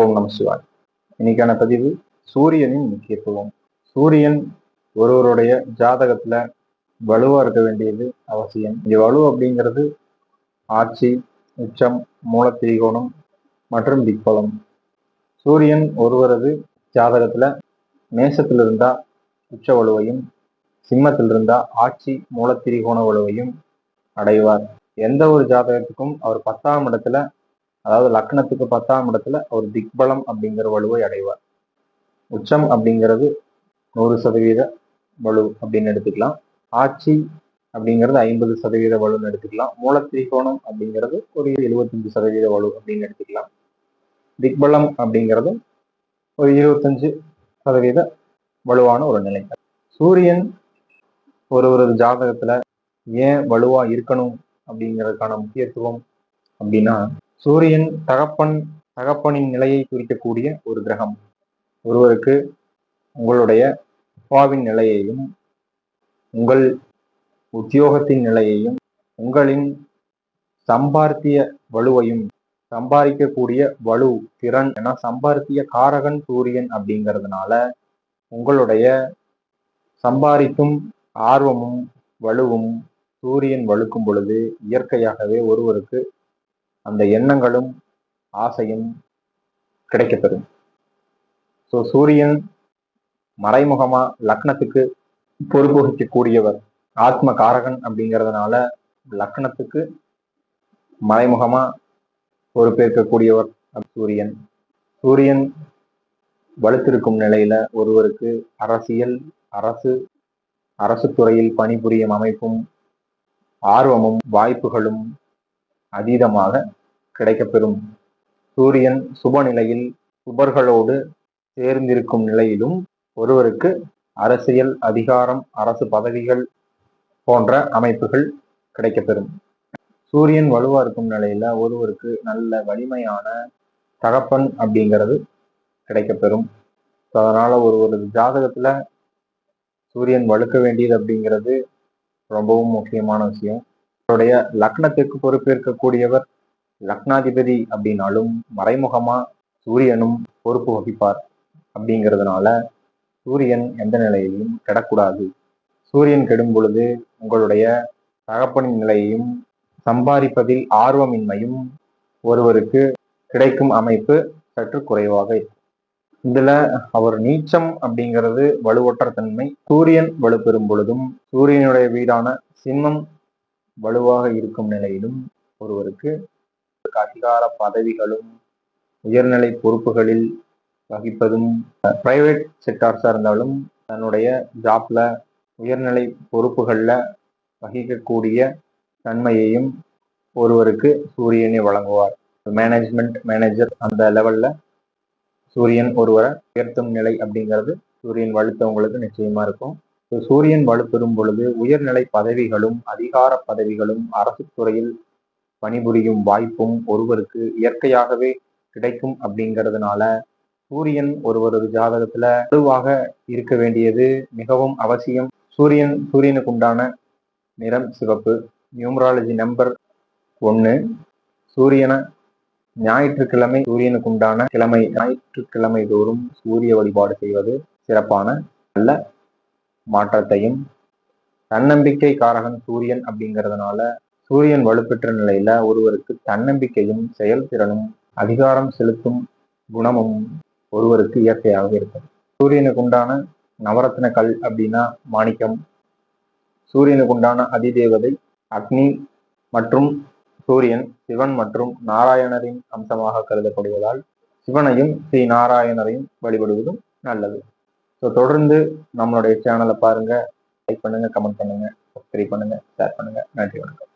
ஓம் நம சிவாய். இன்னைக்கான பதிவு சூரியனின் முக்கியத்துவம். சூரியன் ஒருவருடைய ஜாதகத்துல வலுவா இருக்க வேண்டியது அவசியம். இங்க வலு அப்படிங்கிறது ஆட்சி, உச்சம், மூலத்திரிகோணம் மற்றும் திக்பலம். சூரியன் ஒருவரது ஜாதகத்துல மேசத்தில் இருந்தா உச்ச வலுவையும், சிம்மத்தில் இருந்தா ஆட்சி மூலத்திரிகோண வலுவையும் அடைவார். எந்த ஒரு ஜாதகத்துக்கும் அவர் 10ஆம் இடத்துல, அதாவது லக்னத்துக்கு 10ஆம் இடத்துல அவர் திக்பலம் அப்படிங்கிற வலுவை அடைவார். உச்சம் அப்படிங்கிறது 100% வலு அப்படின்னு எடுத்துக்கலாம். ஆட்சி அப்படிங்கிறது 50% வலுன்னு எடுத்துக்கலாம். மூலத்திரிகோணம் அப்படிங்கிறது ஒரு 75% வலு அப்படின்னு எடுத்துக்கலாம். திக்பலம் அப்படிங்கிறது ஒரு 25% வலுவான ஒரு நிலை. சூரியன் ஒருவரது ஜாதகத்துல ஏன் வலுவா இருக்கணும் அப்படிங்கிறதுக்கான முக்கியத்துவம் அப்படின்னா, சூரியன் தகப்பனின் நிலையை குறிக்கக்கூடிய ஒரு கிரகம். ஒருவருக்கு உங்களுடைய அப்பாவின் நிலையையும், உங்கள் உத்தியோகத்தின் நிலையையும், உங்களின் சம்பாத்திய வலுவையும், சம்பாதிக்கக்கூடிய வலு திறன் என சம்பாத்திய காரகன் சூரியன் அப்படிங்கிறதுனால உங்களுடைய சம்பாதிக்கும் ஆர்வமும் வலுவும் சூரியன் வலுக்கும் பொழுது இயற்கையாகவே ஒருவருக்கு அந்த எண்ணங்களும் ஆசையும் கிடைக்கப்பெறும். ஸோ சூரியன் மறைமுகமா லக்னத்துக்கு பொறுப்பு வகிக்கக்கூடியவர், ஆத்ம காரகன் அப்படிங்கிறதுனால லக்னத்துக்கு மறைமுகமா பொறுப்பேற்கக்கூடியவர் சூரியன். சூரியன் வலுத்திருக்கும் நிலையில ஒருவருக்கு அரசியல், அரசு துறையில் பணிபுரியும் அமைப்பும், ஆர்வமும், வாய்ப்புகளும் அதீதமாக கிடைக்கப்பெறும். சூரியன் சுப நிலையில் சுபர்களோடு சேர்ந்திருக்கும் நிலையிலும் ஒருவருக்கு அரசியல், அதிகாரம், அரசு பதவிகள் போன்ற அமைப்புகள் கிடைக்கப்பெறும். சூரியன் வலுவா இருக்கும் நிலையில ஒருவருக்கு நல்ல வலிமையான தகப்பன் அப்படிங்கிறது கிடைக்கப்பெறும். அதனால ஒருவரது ஜாதகத்துல சூரியன் வலுக்க வேண்டியது அப்படிங்கிறது ரொம்பவும் முக்கியமான விஷயம். அவருடைய லக்னத்திற்கு பொறுப்பேற்கக்கூடியவர் லக்னாதிபதி அப்படின்னாலும் மறைமுகமா சூரியனும் பொறுப்பு வகிப்பார். அப்படிங்கிறதுனால சூரியன் எந்த நிலையிலும் கெடக்கூடாது. சூரியன் கெடும் பொழுது உங்களுடைய தகப்பனின் நிலையையும், சம்பாதிப்பதில் ஆர்வமின்மையும் ஒருவருக்கு கிடைக்கும் அமைப்பு சற்று குறைவாக இருக்கும். இதுல அவர் நீச்சம் அப்படிங்கிறது வலுவற்ற தன்மை. சூரியன் வலுப்பெறும் பொழுதும் சூரியனுடைய வீடான சிம்மம் வலுவாக இருக்கும் நிலையிலும் ஒருவருக்கு அதிகார பதவிகளும், உயர்நிலை பொறுப்புகளில் வகிப்பதும், பிரைவேட் செக்டார்ஸா இருந்தாலும் தன்னுடைய ஜாப்ல உயர்நிலை பொறுப்புகள்ல வகிக்கக்கூடிய தன்மையையும் ஒருவருக்கு சூரியனை வழங்குவார். மேனேஜர் அந்த லெவல்ல சூரியன் ஒருவரை உயர்த்தும் நிலை அப்படிங்கிறது சூரியன் வலுத்தவங்களுக்கு நிச்சயமா இருக்கும். சூரியன் வலுப்பெறும் பொழுது உயர்நிலை பதவிகளும், அதிகார பதவிகளும், அரசு துறையில் பணிபுரியும் வாய்ப்பும் ஒருவருக்கு இயற்கையாகவே கிடைக்கும். அப்படிங்கிறதுனால சூரியன் ஒருவரது ஜாதகத்துல வலுவாக இருக்க வேண்டியது மிகவும் அவசியம். சூரியனுக்கு உண்டான நிறம் சிவப்பு. Numerology number 1. சூரியனை ஞாயிற்றுக்கிழமை சூரியனுக்கு உண்டான கிழமை, ஞாயிற்றுக்கிழமை தோறும் சூரிய வழிபாடு செய்வது சிறப்பான நல்ல மாற்றத்தையும், தன்னம்பிக்கை காரகன் சூரியன் அப்படிங்கிறதுனால சூரியன் வலுப்பெற்ற நிலையில ஒருவருக்கு தன்னம்பிக்கையும், செயல்திறனும், அதிகாரம் செலுத்தும் குணமும் ஒருவருக்கு இயற்கையாக இருக்கும். சூரியனுக்கு உண்டான நவரத்ன கல் அப்படின்னா மாணிக்கம். சூரியனுக்கு உண்டான அதிதேவதை அக்னி மற்றும் சூரியன் சிவன் மற்றும் நாராயணரின் அம்சமாக கருதப்படுவதால் சிவனையும் ஸ்ரீ நாராயணரையும் வழிபடுவதும் நல்லது. ஸோ தொடர்ந்து நம்மளுடைய சேனலை பாருங்க, லைக் பண்ணுங்க, கமெண்ட் பண்ணுங்க, சப்ஸ்கிரைப் பண்ணுங்க, ஷேர் பண்ணுங்க. நன்றி, வணக்கம்.